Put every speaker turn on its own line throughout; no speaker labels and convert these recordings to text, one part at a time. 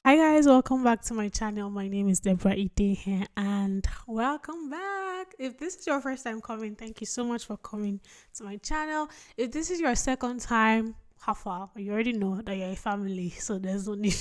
Hi guys, welcome back to my channel. My name is Deborah Ide here and welcome back. If this is your first time coming, thank you so much for coming to my channel. If this is your second time, how far? You already know that you're a family, so there's no need.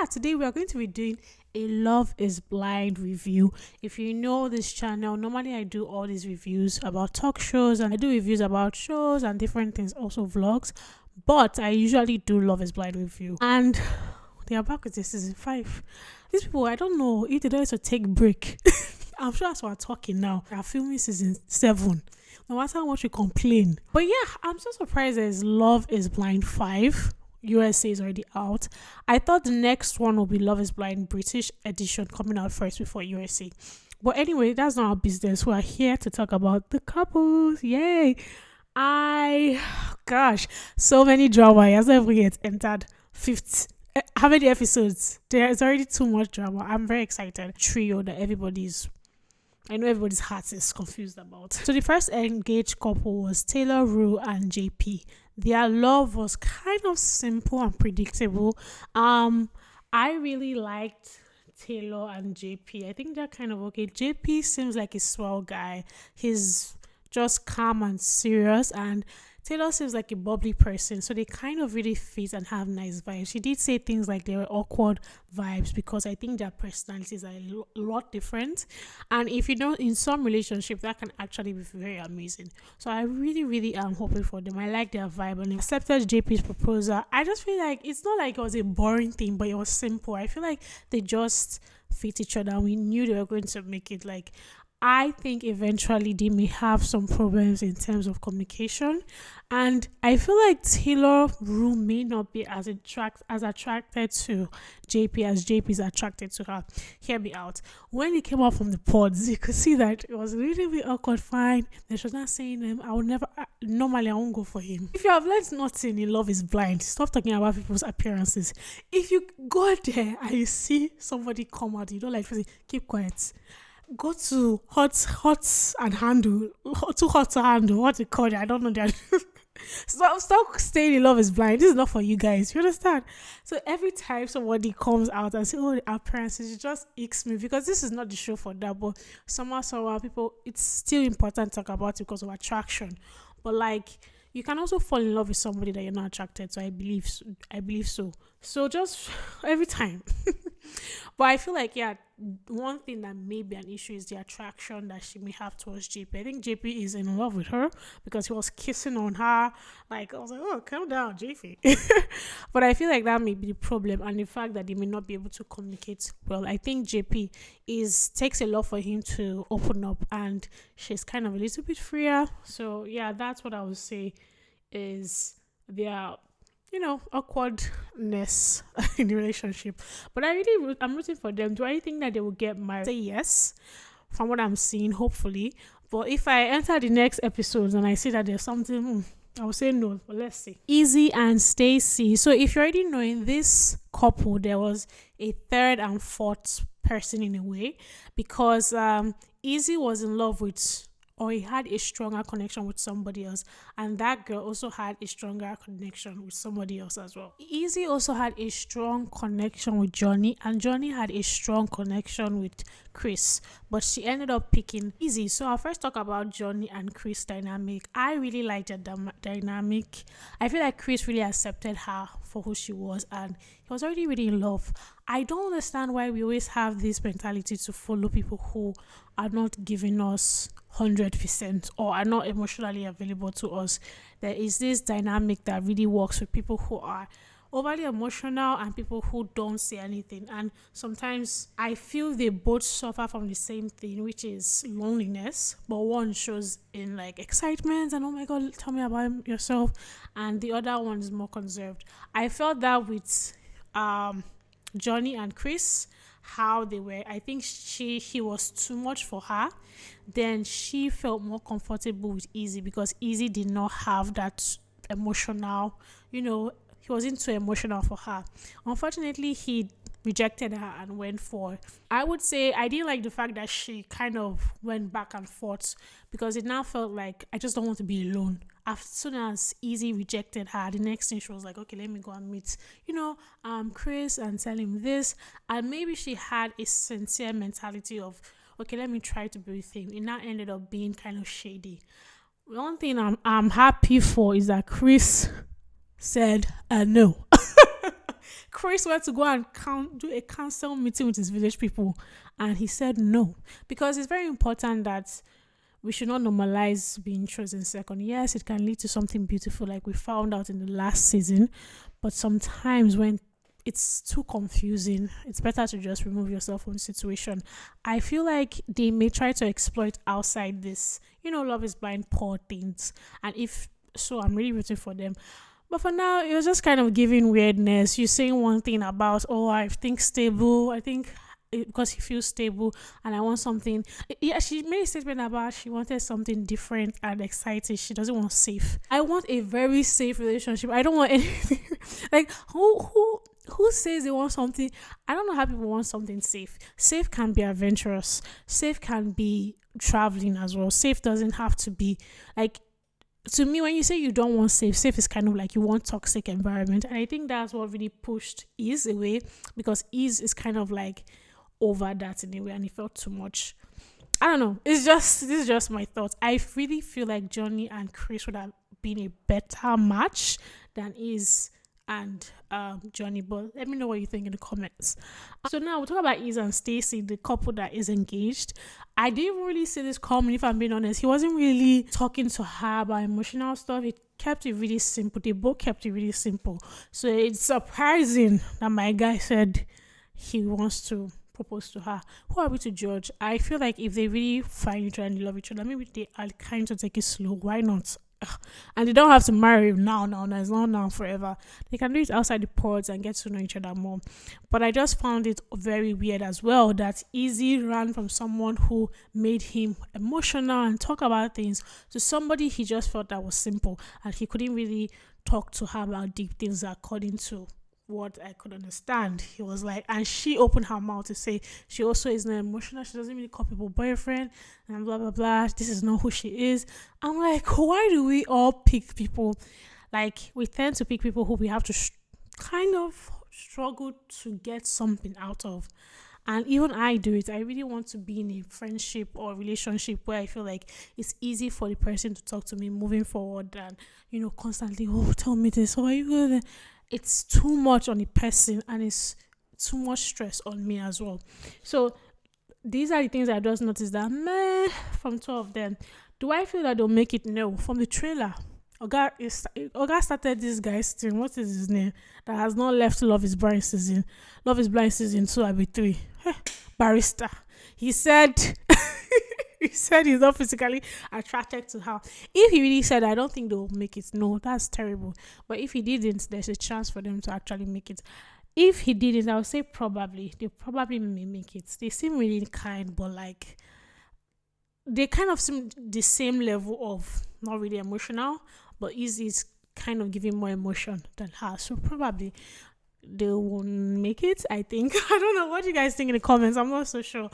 Today we are going to be doing a Love is Blind review. If you know this channel, normally I do all these reviews about talk shows and I do reviews about shows and different things, also vlogs. But I usually do Love is Blind review. And they are back with this season 5. These people, I don't know if they don't to take break. I'm sure as we're talking now, they are filming season 7. No matter how much we complain. But yeah, I'm so surprised there's Love is Blind 5. USA is already out. I thought the next one will be Love is Blind British edition coming out first before USA. But anyway, that's not our business. We are here to talk about the couples. Yay! Gosh, so many drama. It hasn't even yet entered fifth. How many episodes? There's already too much drama. I'm very excited. Trio that I know everybody's heart is confused about. So the first engaged couple was Taylor Rue and JP. Their love was kind of simple and predictable. I really liked Taylor and JP. I think they're kind of okay. JP seems like a swell guy. He's just calm and serious, and Taylor seems like a bubbly person, so they kind of really fit and have nice vibes. She did say things like they were awkward vibes because I think their personalities are a lot different. And if you know, in some relationship, that can actually be very amazing. So I really, really am hoping for them. I like their vibe and accepted JP's proposal. I just feel like it's not like it was a boring thing, but it was simple. I feel like they just fit each other. We knew they were going to make it. Like, I think eventually they may have some problems in terms of communication, and I feel like Taylor Rue may not be as attracted to JP as JP is attracted to her. Hear me out. When he came out from the pods, you could see that it was really, really awkward. Fine, then she was not saying him. I would never. Normally, I won't go for him. If you have learned nothing in Love Is Blind, stop talking about people's appearances. If you go there and you see somebody come out, you don't like to say, keep quiet. Go to hot and handle, too hot to handle. What you call it? I don't know that. Stop staying in Love Is Blind. This is not for you guys. You understand? So every time somebody comes out and say, "Oh, the appearances," it just icks me because this is not the show for that. But somehow, people, it's still important to talk about it because of attraction. But like, you can also fall in love with somebody that you're not attracted to. I believe so. So just every time. But I feel like, yeah, one thing that may be an issue is the attraction that she may have towards JP. I think JP is in love with her because he was kissing on her. Like, I was like, oh, calm down, JP. But I feel like that may be the problem, and the fact that they may not be able to communicate well. I think JP takes a lot for him to open up, and she's kind of a little bit freer. So yeah, that's what I would say is their awkwardness in the relationship. But I'm rooting for them. Do I think that they will get married? Say yes, from what I'm seeing, hopefully. But if I enter the next episodes and I see that there's something, I will say no. But let's see. Easy and Stacy. So if you already know, in this couple there was a third and fourth person in a way, because Easy was in love with, or he had a stronger connection with somebody else, and that girl also had a stronger connection with somebody else as well. Easy also had a strong connection with Johnny, and Johnny had a strong connection with Chris, but she ended up picking Easy. So I'll first talk about Johnny and Chris dynamic. I really liked their dynamic. I feel like Chris really accepted her for who she was, and he was already really in love. I don't understand why we always have this mentality to follow people who are not giving us 100% or are not emotionally available to us. There is this dynamic that really works with people who are overly emotional and people who don't say anything, and sometimes I feel they both suffer from the same thing, which is loneliness, but one shows in like excitement and, oh my god, tell me about yourself, and the other one is more conserved. I felt that with Johnny and Chris, how they were. I think he was too much for her. Then she felt more comfortable with Easy because Easy did not have that emotional, he wasn't too emotional for her. Unfortunately, he rejected her and went for, I would say, I didn't like the fact that she kind of went back and forth because it now felt like, I just don't want to be alone. as soon as Easy rejected her, the next thing she was like, okay, let me go and meet, Chris and tell him this. And maybe she had a sincere mentality of, okay, let me try to be with him. It now ended up being kind of shady. One thing I'm happy for is that Chris said no. Chris went to go and do a council meeting with his village people, and he said no, because it's very important that we should not normalize being chosen second. Yes, it can lead to something beautiful, like we found out in the last season, but sometimes when it's too confusing, it's better to just remove yourself from the situation. I feel like they may try to exploit outside this, Love is Blind poor things, and if so, I'm really rooting for them. But for now, it was just kind of giving weirdness. You saying one thing about, I think stable. I think because he feels stable and I want something. Yeah, she made a statement about she wanted something different and exciting. She doesn't want safe. I want a very safe relationship. I don't want anything. Like, who says they want something? I don't know how people want something safe. Safe can be adventurous. Safe can be traveling as well. Safe doesn't have to be like, to me, when you say you don't want safe is kind of like you want toxic environment. And I think that's what really pushed Ease away, because Ease is kind of like over that in a way, and it felt too much. I don't know. This is just my thoughts. I really feel like Johnny and Chris would have been a better match than Ease and Johnny, but let me know what you think in the comments. So now we'll talk about Ease and Stacey, the couple that is engaged. I didn't really see this coming, if I'm being honest. He wasn't really talking to her about emotional stuff. He kept it really simple. They both kept it really simple. So it's surprising that my guy said he wants to propose to her. Who are we to judge? I feel like if they really find each other and they love each other, maybe they are kind to take it slow. Why not? And they don't have to marry now. It's not now, forever. They can do it outside the pods and get to know each other more. But I just found it very weird as well that Easy ran from someone who made him emotional and talk about things to somebody he just felt that was simple, and he couldn't really talk to her about deep things according to what I could understand. He was like, and she opened her mouth to say she also is not emotional. She doesn't really call people boyfriend and blah, blah, blah. This is not who she is. I'm like, why do we all pick people? Like, we tend to pick people who we have to kind of struggle to get something out of. And even I do it. I really want to be in a friendship or relationship where I feel like it's easy for the person to talk to me moving forward than, constantly, tell me this. Are you good? It's too much on the person and it's too much stress on me as well. So these are the things I just noticed that, from two of them. Do I feel that they'll make it? No. From the trailer, Oga started this guy's thing. What is his name? That has not left Love is Blind season. Love is Blind season 2, I be 3. Barrister. He said he's not physically attracted to her. If he really said, I don't think they'll make it. No, that's terrible. But if he didn't, there's a chance for them to actually make it. If he didn't, I would say probably. They probably may make it. They seem really kind, but like they kind of seem the same level of not really emotional, but Easy is kind of giving more emotion than her. So probably they won't make it, I think. I don't know. What do you guys think in the comments? I'm not so sure.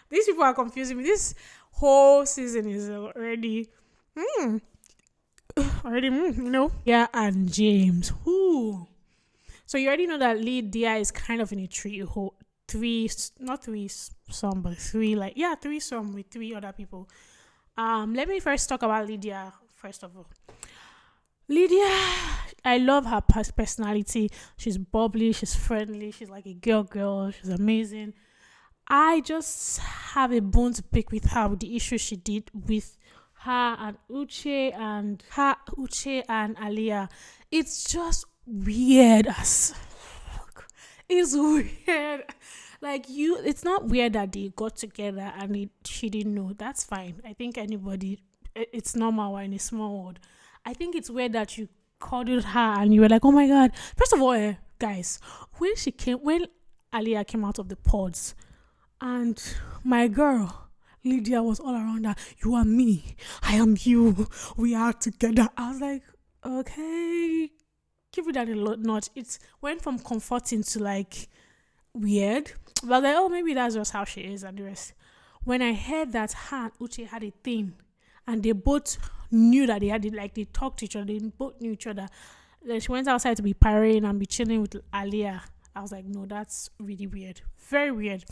These people are confusing me. This whole season is already, Yeah, and James. Ooh. So you already know that Lydia is kind of in a threesome with 3 other people. Let me first talk about Lydia first of all. Lydia, I love her personality. She's bubbly, she's friendly, she's like a girl, she's amazing. I just have a bone to pick with her with the issue she did with her and Uche and Aliyah. It's just weird as fuck. It's weird. Like it's not weird that they got together and she didn't know. That's fine. I think it's normal in a small world. I think it's weird that you cuddled her and you were like, oh my God. First of all, guys, when Aliyah came out of the pods, and my girl, Lydia, was all around her. You are me. I am you. We are together. I was like, okay. Give it that a lot notch. It went from comforting to like weird. But like, maybe that's just how she is and the rest. When I heard that her and Uche had a thing and they both knew that they talked to each other, they both knew each other. Then she went outside to be partying and be chilling with Aliyah. I was like, no, that's really weird. Very weird.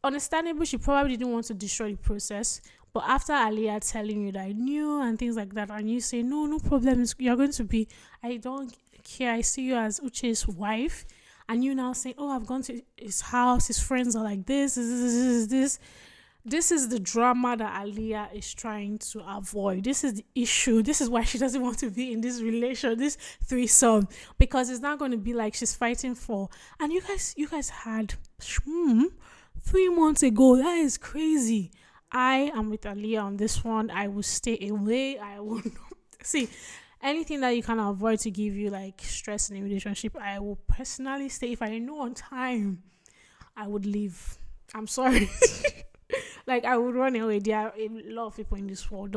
Understandable, she probably didn't want to destroy the process. But after Aliyah telling you that I knew and things like that, and you say, no problem, you're going to be, I don't care, I see you as Uche's wife. And you now say, oh, I've gone to his house, his friends are like this. This is the drama that Aliyah is trying to avoid. This is the issue. This is why she doesn't want to be in this relation, this threesome, because it's not going to be like she's fighting for. And you guys had 3 months ago. That is crazy. I am with Aliyah on this one. I will stay away. I will not see anything that you can avoid to give you like stress in a relationship. I will personally stay. If I know on time, I would leave. I'm sorry. Like, I would run away. There are a lot of people in this world.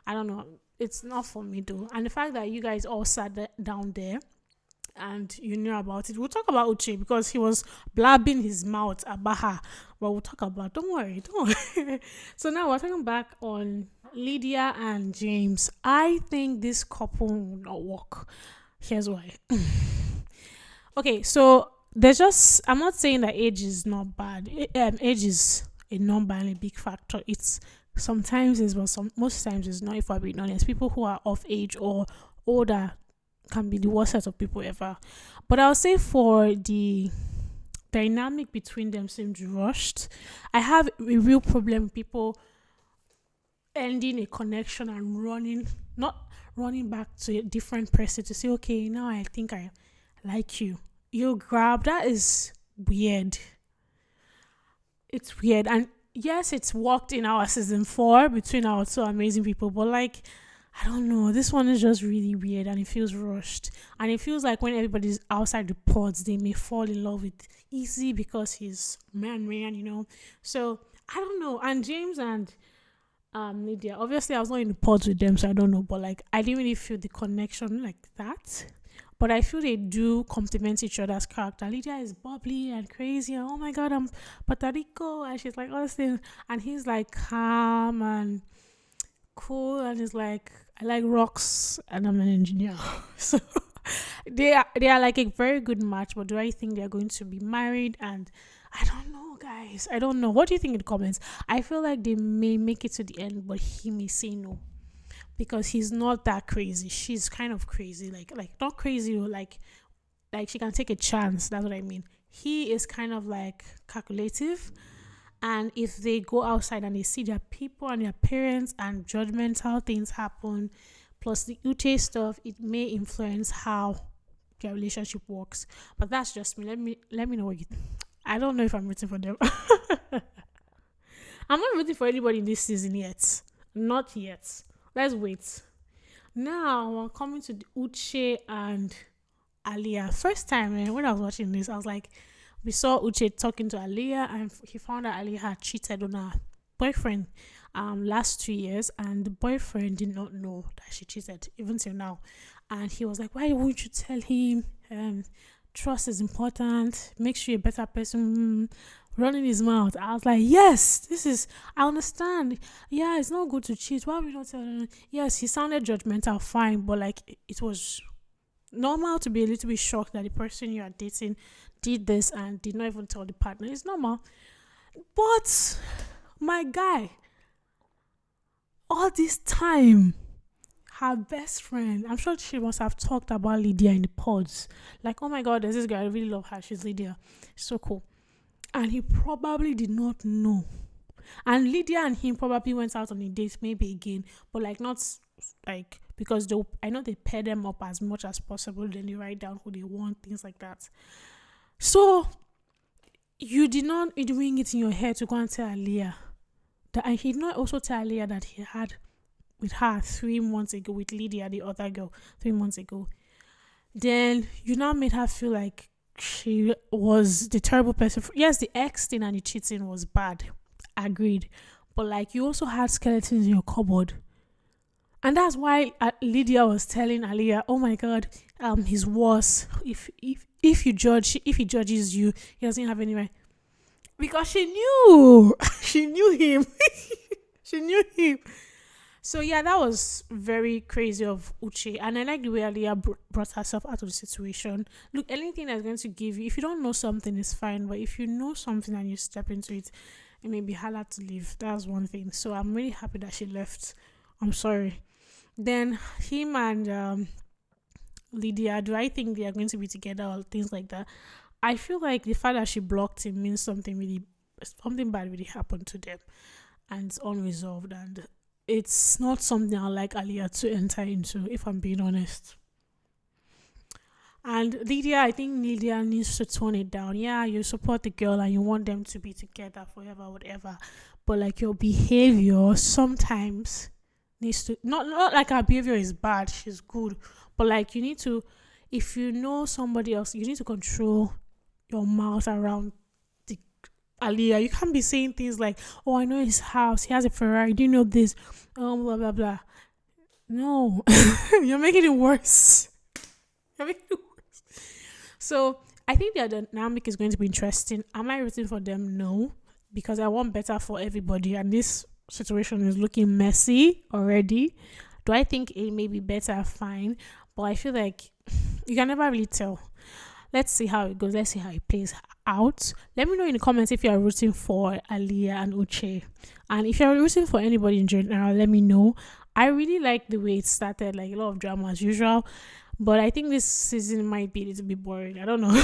I don't know. It's not for me though. And the fact that you guys all sat down there and you knew about it. We'll talk about Uche because he was blabbing his mouth about her. But we'll talk about, don't worry. So now we're talking back on Lydia and James. I think this couple will not work. Here's why. Okay, so I'm not saying that age is not bad. Age is a number and a big factor. It's sometimes is, but most times it's not. If I'm being honest, people who are of age or older can be the worst set of people ever. But I'll say for the dynamic between them seems rushed. I have a real problem with people ending a connection and not running back to a different person to say, okay, now I think I like you. You grab, that is weird. It's weird. And yes, it's worked in our season 4 between our two amazing people, but like, I don't know, this one is just really weird and it feels rushed. And it feels like when everybody's outside the pods, they may fall in love with Easy because he's man, you know. So I don't know. And James and Lydia, obviously I was not in the pods with them, so I don't know, but like, I didn't really feel the connection like that. But I feel they do complement each other's character. Lydia is bubbly and crazy. And, oh my God, I'm Puerto Rico. And she's like, all these things. And he's like calm and cool. And he's like, I like rocks and I'm an engineer. So they are like a very good match. But do I think they're going to be married? And I don't know, guys. I don't know. What do you think in the comments? I feel like they may make it to the end, but he may say no. Because he's not that crazy. She's kind of crazy. Like not crazy, like she can take a chance. That's what I mean. He is kind of like calculative. And if they go outside and they see their people and their parents and judgmental things happen, plus the Uche stuff, it may influence how their relationship works. But that's just me. Let me know what you think. I don't know if I'm rooting for them. I'm not rooting for anybody in this season yet. Not yet. Let's wait. Now we're coming to the Uche and Aliyah. First time when I was watching this, I was like, we saw Uche talking to Aliyah and he found out Aliyah had cheated on her boyfriend last 2 years, and the boyfriend did not know that she cheated even till now. And he was like, why won't you tell him? Trust is important. Makes you a better person. Running his mouth. I was like, yes, I understand. Yeah, it's not good to cheat. Why are we not telling him? Yes, he sounded judgmental, fine, but like, it was normal to be a little bit shocked that the person you are dating did this and did not even tell the partner. It's normal. But my guy, all this time, her best friend, I'm sure she must have talked about Lydia in the pods. Like, oh my God, there's this girl, I really love her. She's Lydia. She's so cool. And he probably did not know. And Lydia and him probably went out on a date, maybe again, but like not like, because I know they pair them up as much as possible, then they write down who they want, things like that. So you didn't ring it in your head to go and tell Aliyah that, and he did not also tell Aliyah that he had with her 3 months ago, with Lydia, the other girl, 3 months ago. Then you now made her feel like she was the terrible person. Yes, the ex thing and the cheating was bad. Agreed. But like, you also had skeletons in your cupboard. And that's why Lydia was telling Aliyah, oh my God, he's worse. If he judges you, he doesn't have any right. Because she knew. She knew him. She knew him. So yeah, that was very crazy of Uche, and I like the way Aliyah brought herself out of the situation. Look, anything that's going to give you, if you don't know something, it's fine, but if you know something and you step into it, it may be harder to leave. That's one thing. So I'm really happy that she left. I'm sorry. Then him and Lydia, do I think they are going to be together or things like that? I feel like the fact that she blocked him means something bad really happened to them, and it's unresolved, and it's not something I like Aliyah to enter into, if I'm being honest. And Lydia, I think Lydia needs to tone it down. Yeah, you support the girl and you want them to be together forever, whatever. But like your behavior sometimes needs to not like her behavior is bad, she's good. But like you need to, if you know somebody else, you need to control your mouth around the Aliyah. You can't be saying things like, "Oh, I know his house. He has a Ferrari. Do you know this?" Blah blah blah. No, you're making it worse. You're making it worse. So I think their dynamic is going to be interesting. Am I rooting for them? No, because I want better for everybody, and this situation is looking messy already. Do I think it may be better? Fine, but I feel like you can never really tell. Let's see how it goes. Let's see how it plays out. Let me know in the comments if you are rooting for Aliyah and Uche. And if you're rooting for anybody in general, let me know. I really like the way it started, like a lot of drama as usual. But I think this season might be a little bit boring. I don't know.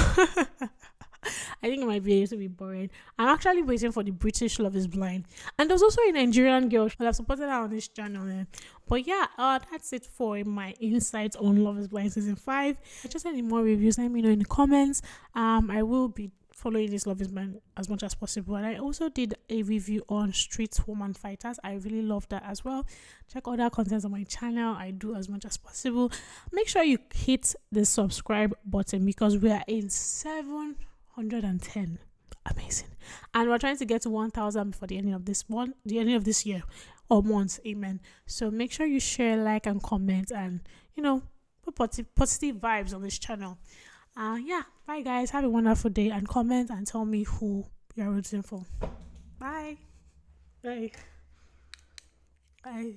I think it might be a little bit boring. I'm actually waiting for the British Love is Blind. And there's also a Nigerian girl. Well, I've supported her on this channel. But yeah, that's it for my insights on Love is Blind season 5. If just any more reviews, let me know in the comments. I will be following this Love is Blind as much as possible. And I also did a review on Street Woman Fighters. I really love that as well. Check other contents on my channel. I do as much as possible. Make sure you hit the subscribe button because we are in 710. Amazing. And we're trying to get to 1,000 before the ending of the ending of this year or month. Amen. So make sure you share, like, and comment, and put positive vibes on this channel. Yeah, bye guys. Have a wonderful day, and comment and tell me who you're rooting for. Bye. Bye. Bye.